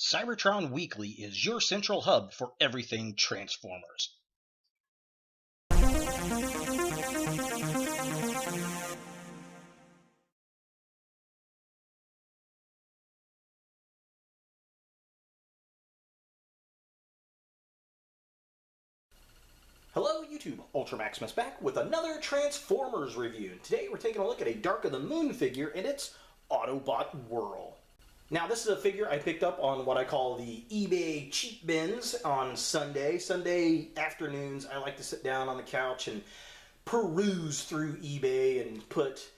Cybertron Weekly is your central hub for everything Transformers. Hello YouTube, Ultra Maximus back with another Transformers review. Today we're taking a look at a Dark of the Moon figure, and it's Autobot Whirl. Now this is a figure I picked up on what I call the eBay cheap bins on Sunday. Sunday afternoons I like to sit down on the couch and peruse through eBay and put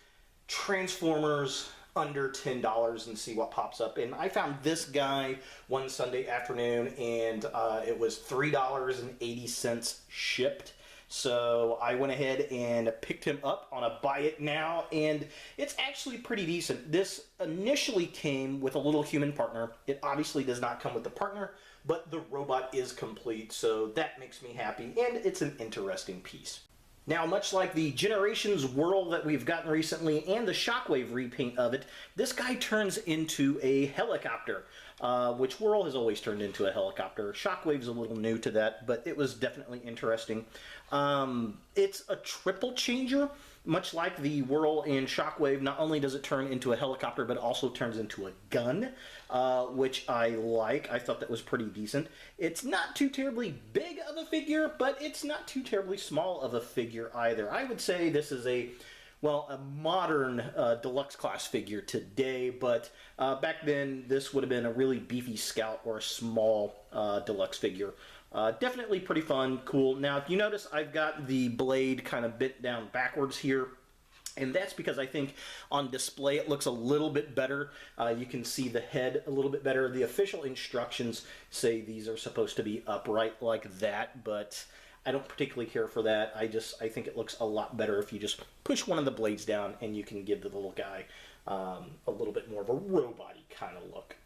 Transformers under $10 and see what pops up. And I found this guy one Sunday afternoon, and it was $3.80 shipped. So I went ahead and picked him up on a buy it now, and it's actually pretty decent. This initially came with a little human partner. It obviously does not come with the partner, but the robot is complete, so that makes me happy, and it's an interesting piece. Now, much like the Generations Whirl that we've gotten recently and the Shockwave repaint of it, this guy turns into a helicopter, which Whirl has always turned into a helicopter. Shockwave's a little new to that, but it was definitely interesting. It's a triple changer, much like the Whirl and Shockwave. Not only does it turn into a helicopter, but it also turns into a gun, which I like. I thought that was pretty decent. It's not too terribly big of a figure, but it's not too terribly small of a figure either. I would say this is a modern deluxe class figure today, but back then this would have been a really beefy Scout or a small deluxe figure. Definitely pretty fun, cool. Now, if you notice, I've got the blade kind of bent down backwards here, and that's because I think on display it looks a little bit better. You can see the head a little bit better. The official instructions say these are supposed to be upright like that, but I don't particularly care for that. I think it looks a lot better if you just push one of the blades down and you can give the little guy a little bit more of a robot-y kind of look.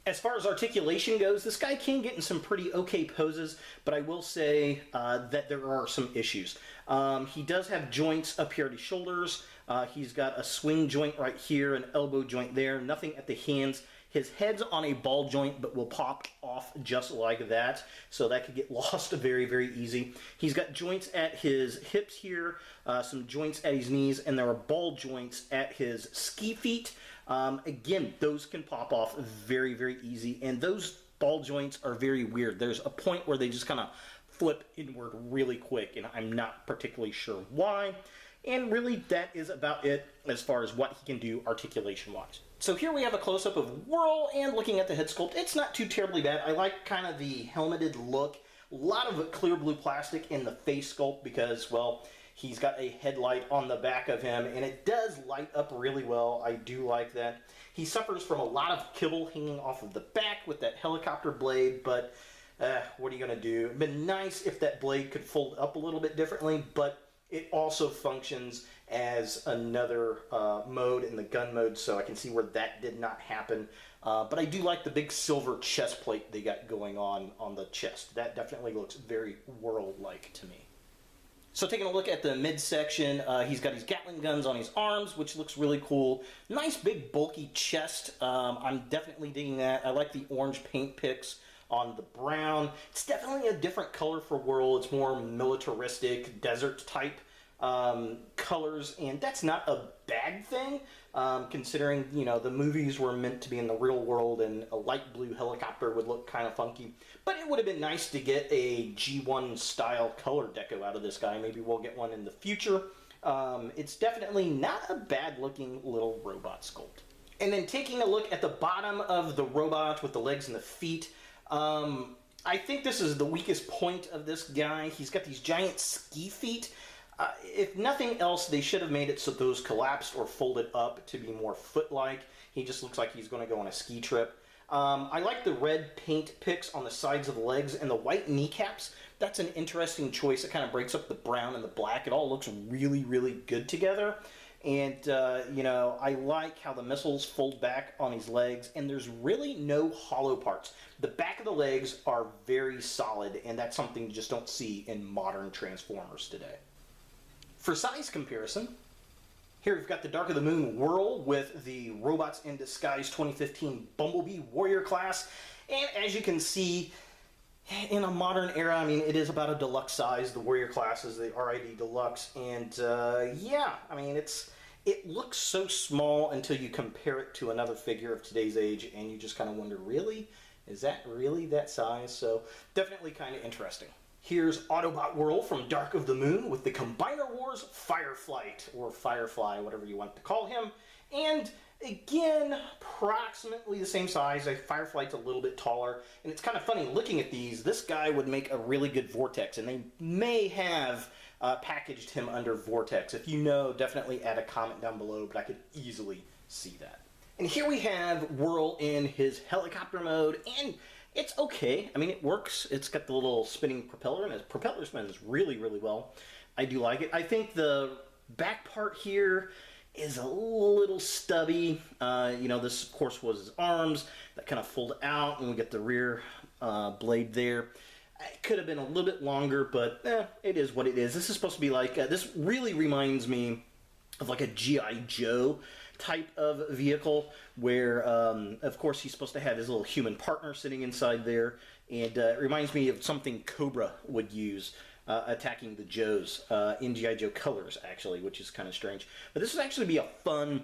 As far as articulation goes, this guy can get in some pretty okay poses, but I will say that there are some issues. He does have joints up here at his shoulders. He's got a swing joint right here, an elbow joint there, nothing at the hands. His head's on a ball joint, but will pop off just like that, so that could get lost very, very easy. He's got joints at his hips here, some joints at his knees, and there are ball joints at his ski feet. Again, those can pop off very, very easy, and those ball joints are very weird. There's a point where they just kind of flip inward really quick, and I'm not particularly sure why. And really, that is about it as far as what he can do articulation-wise. So here we have a close-up of Whirl, and looking at the head sculpt, it's not too terribly bad. I like kind of the helmeted look. A lot of clear blue plastic in the face sculpt because, well, he's got a headlight on the back of him, and it does light up really well. I do like that. He suffers from a lot of kibble hanging off of the back with that helicopter blade, but what are you going to do? It'd been nice if that blade could fold up a little bit differently, but it also functions as another mode in the gun mode, so I can see where that did not happen. But I do like the big silver chest plate they got going on the chest. That definitely looks very Whirl-like to me. So taking a look at the midsection, he's got his Gatling guns on his arms, which looks really cool. Nice big bulky chest. I'm definitely digging that. I like the orange paint picks on the brown. It's definitely a different color for Whirl. It's more militaristic, desert type colors, and that's not a bad thing, considering, you know, the movies were meant to be in the real world, and a light blue helicopter would look kind of funky. But it would have been nice to get a G1 style color deco out of this guy. Maybe we'll get one in the future. It's definitely not a bad looking little robot sculpt. And then taking a look at the bottom of the robot with the legs and the feet, I think this is the weakest point of this guy. He's got these giant ski feet. If nothing else, they should have made it so those collapsed or folded up to be more foot-like. He just looks like he's going to go on a ski trip. I like the red paint picks on the sides of the legs and the white kneecaps. That's an interesting choice. It kind of breaks up the brown and the black. It all looks really, really good together. And, you know, I like how the missiles fold back on his legs, and there's really no hollow parts. The back of the legs are very solid, and that's something you just don't see in modern Transformers today. For size comparison, Here we've got the Dark of the Moon Whirl with the Robots in Disguise 2015 Bumblebee Warrior class. And as you can see, in a modern era, I mean, it is about a deluxe size. The Warrior class is the RID Deluxe. And yeah, I mean, it looks so small until you compare it to another figure of today's age, and you just kind of wonder, really? Is that really that size? So definitely kind of interesting. Here's Autobot Whirl from Dark of the Moon with the Combiner Wars Fireflight, or Firefly, whatever you want to call him. And again, approximately the same size. Fireflight's a little bit taller. And it's kind of funny looking at these. This guy would make a really good Vortex, and they may have packaged him under Vortex. If you know, definitely add a comment down below, but I could easily see that. And here we have Whirl in his helicopter mode, and it's okay. I mean, it works. It's got the little spinning propeller, and his propeller spins really, really well. I do like it. I think the back part here is a little stubby. You know, this, of course, was his arms that kind of fold out, and we get the rear blade there. It could have been a little bit longer, but it is what it is. This is supposed to be like, this really reminds me of like a G.I. Joe type of vehicle where, of course, he's supposed to have his little human partner sitting inside there, and it reminds me of something Cobra would use attacking the Joes in G.I. Joe colors, actually, which is kind of strange. But this would actually be a fun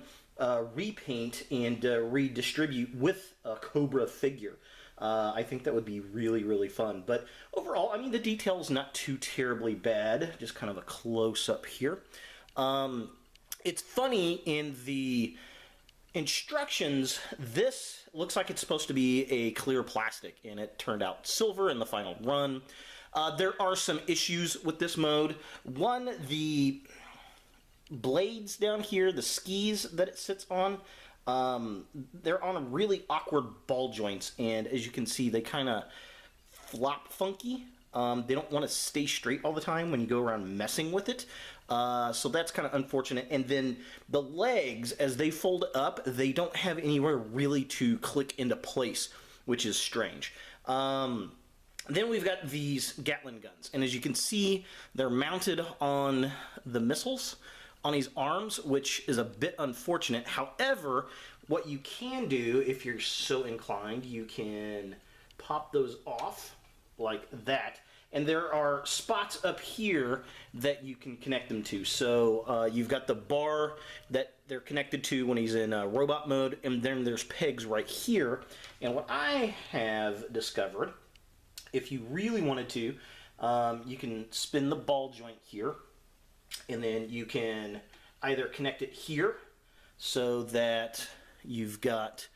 repaint and redistribute with a Cobra figure. I think that would be really, really fun. But overall, I mean, the detail's not too terribly bad. Just kind of a close-up here. It's funny, in the instructions, this looks like it's supposed to be a clear plastic, and it turned out silver in the final run. There are some issues with this mode. One, the blades down here, the skis that it sits on, they're on a really awkward ball joints, and as you can see, they kind of flop funky. They don't want to stay straight all the time when you go around messing with it. So that's kind of unfortunate. And then the legs, as they fold up, they don't have anywhere really to click into place, which is strange. Then we've got these Gatling guns, and as you can see, they're mounted on the missiles on his arms, which is a bit unfortunate. However, what you can do, if you're so inclined, you can pop those off like that, and there are spots up here that you can connect them to. So you've got the bar that they're connected to when he's in robot mode, and then there's pegs right here. And what I have discovered, if you really wanted to, you can spin the ball joint here, and then you can either connect it here so that you've got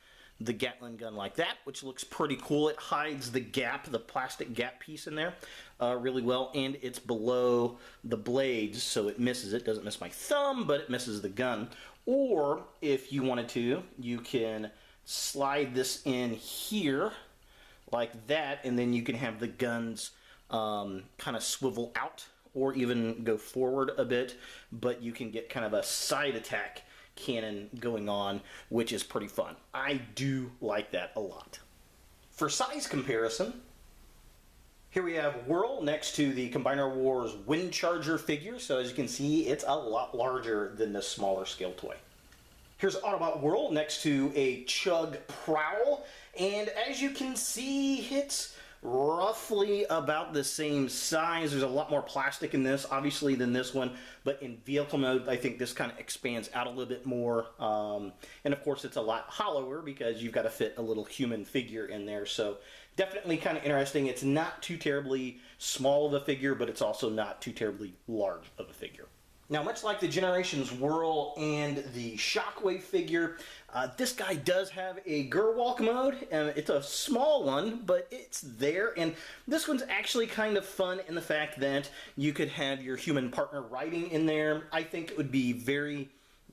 the Gatling gun like that, which looks pretty cool. It hides the gap, the plastic gap piece in there really well, and it's below the blades, so it misses it. Doesn't miss my thumb, but it misses the gun. Or if you wanted to, you can slide this in here like that, and then you can have the guns kind of swivel out or even go forward a bit, but you can get kind of a side attack cannon going on, which is pretty fun. I do like that a lot. For size comparison, here we have Whirl next to the Combiner Wars Wind Charger figure, so as you can see, it's a lot larger than this smaller scale toy. Here's Autobot Whirl next to a Chug Prowl, and as you can see, it's roughly about the same size. There's a lot more plastic in this, obviously, than this one, but in vehicle mode, I think this kind of expands out a little bit more. And of course, it's a lot hollower because you've got to fit a little human figure in there, so definitely kind of interesting. It's not too terribly small of a figure, but it's also not too terribly large of a figure. Now, much like the Generations Whirl and the Shockwave figure, this guy does have a Gerwalk mode. It's a small one, but it's there. And this one's actually kind of fun in the fact that you could have your human partner riding in there. I think it would be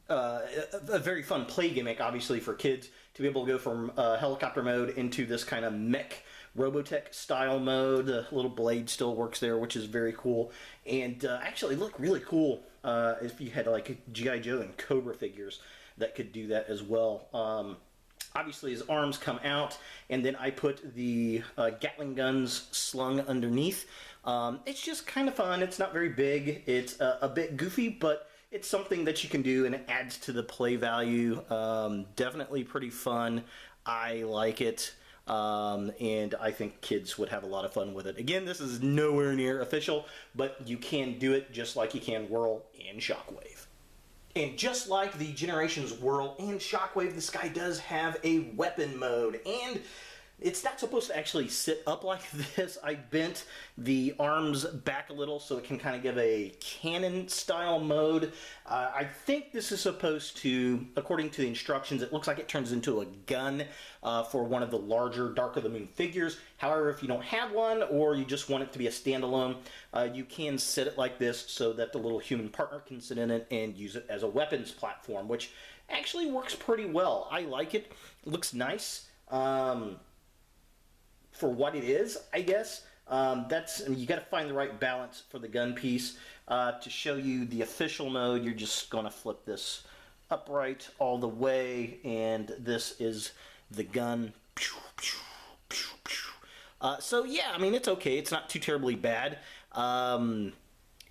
a very fun play gimmick, obviously, for kids to be able to go from helicopter mode into this kind of mech Robotech style mode. The little blade still works there, which is very cool. And actually look really cool if you had like G.I. Joe and Cobra figures that could do that as well. Obviously his arms come out, and then I put the Gatling guns slung underneath. It's just kind of fun. It's not very big. It's a bit goofy, but it's something that you can do, and it adds to the play value. Definitely pretty fun. I like it. And I think kids would have a lot of fun with it. Again, this is nowhere near official, but you can do it just like you can Whirl and Shockwave. And just like the Generations Whirl and Shockwave, this guy does have a weapon mode, and it's not supposed to actually sit up like this. I bent the arms back a little so it can kind of give a cannon style mode. I think this is supposed to, according to the instructions, it looks like it turns into a gun for one of the larger Dark of the Moon figures. However, if you don't have one or you just want it to be a standalone, you can set it like this so that the little human partner can sit in it and use it as a weapons platform, which actually works pretty well. I like it. It looks nice. For what it is, I guess. You got to find the right balance for the gun piece. To show you the official mode, you're just going to flip this upright all the way, and this is the gun. So yeah, I mean, it's okay. It's not too terribly bad.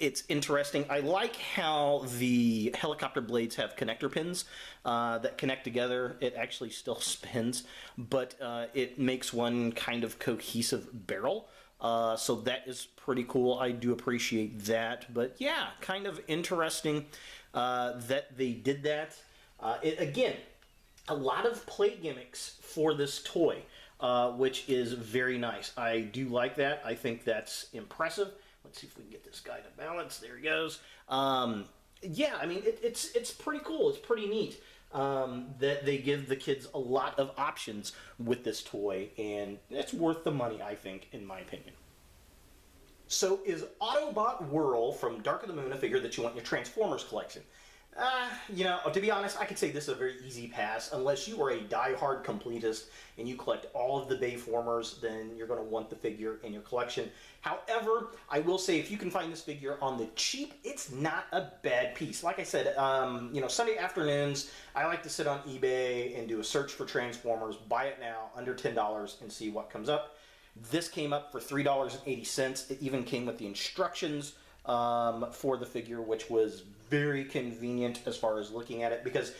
It's interesting. I like how the helicopter blades have connector pins that connect together. It actually still spins, but it makes one kind of cohesive barrel. So that is pretty cool. I do appreciate that. But yeah, kind of interesting that they did that. Again, a lot of play gimmicks for this toy, which is very nice. I do like that. I think that's impressive. Let's see if we can get this guy to balance. There he goes. Yeah, I mean, it's pretty cool. It's pretty neat that they give the kids a lot of options with this toy, and it's worth the money, I think, in my opinion. So is Autobot Whirl from Dark of the Moon a figure that you want in your Transformers collection? You know, to be honest, I could say this is a very easy pass. Unless you are a die-hard completist and you collect all of the Bayformers, then you're going to want the figure in your collection. However, I will say if you can find this figure on the cheap, it's not a bad piece. Like I said, you know, Sunday afternoons, I like to sit on eBay and do a search for Transformers, buy it now, under $10, and see what comes up. This came up for $3.80. It even came with the instructions for the figure, which was very convenient as far as looking at it, because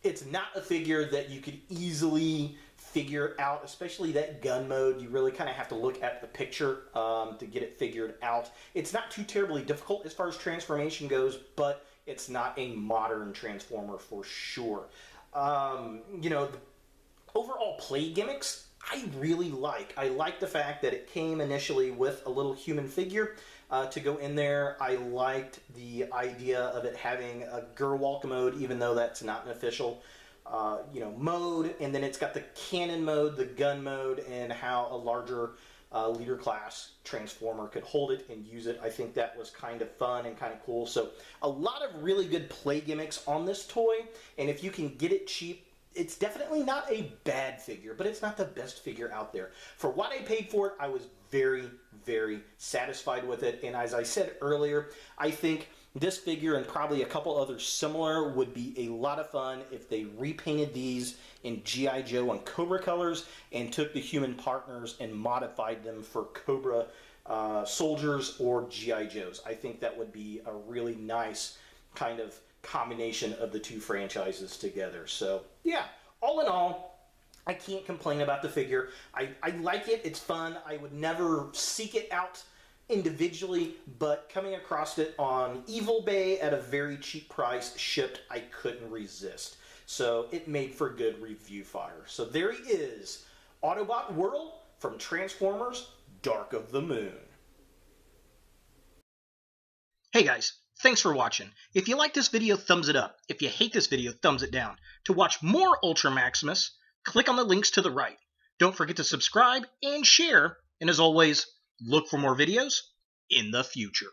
it's not a figure that you could easily figure out, especially that gun mode. You really kind of have to look at the picture to get it figured out. It's not too terribly difficult as far as transformation goes, but it's not a modern Transformer for sure. You know, the overall play gimmicks, I really like. I like the fact that it came initially with a little human figure to go in there. I liked the idea of it having a Gerwalk mode, even though that's not an official you know, mode. And then it's got the cannon mode, the gun mode, and how a larger leader class Transformer could hold it and use it. I think that was kind of fun and kind of cool. So a lot of really good play gimmicks on this toy, and if you can get it cheap, it's definitely not a bad figure, but it's not the best figure out there. For what I paid for it, I was very, very satisfied with it. And as I said earlier, I think this figure and probably a couple others similar would be a lot of fun if they repainted these in G.I. Joe and Cobra colors and took the human partners and modified them for Cobra soldiers or G.I. Joes. I think that would be a really nice kind of combination of the two franchises together. So yeah, all in all, I can't complain about the figure. I like it. It's fun. I would never seek it out individually, but coming across it on Evil Bay at a very cheap price, shipped, I couldn't resist. So it made for good review fire. So there he is, Autobot Whirl from Transformers Dark of the Moon. Hey guys, thanks for watching. If you like this video, thumbs it up. If you hate this video, thumbs it down. To watch more Ultra Maximus, click on the links to the right. Don't forget to subscribe and share. And as always, look for more videos in the future.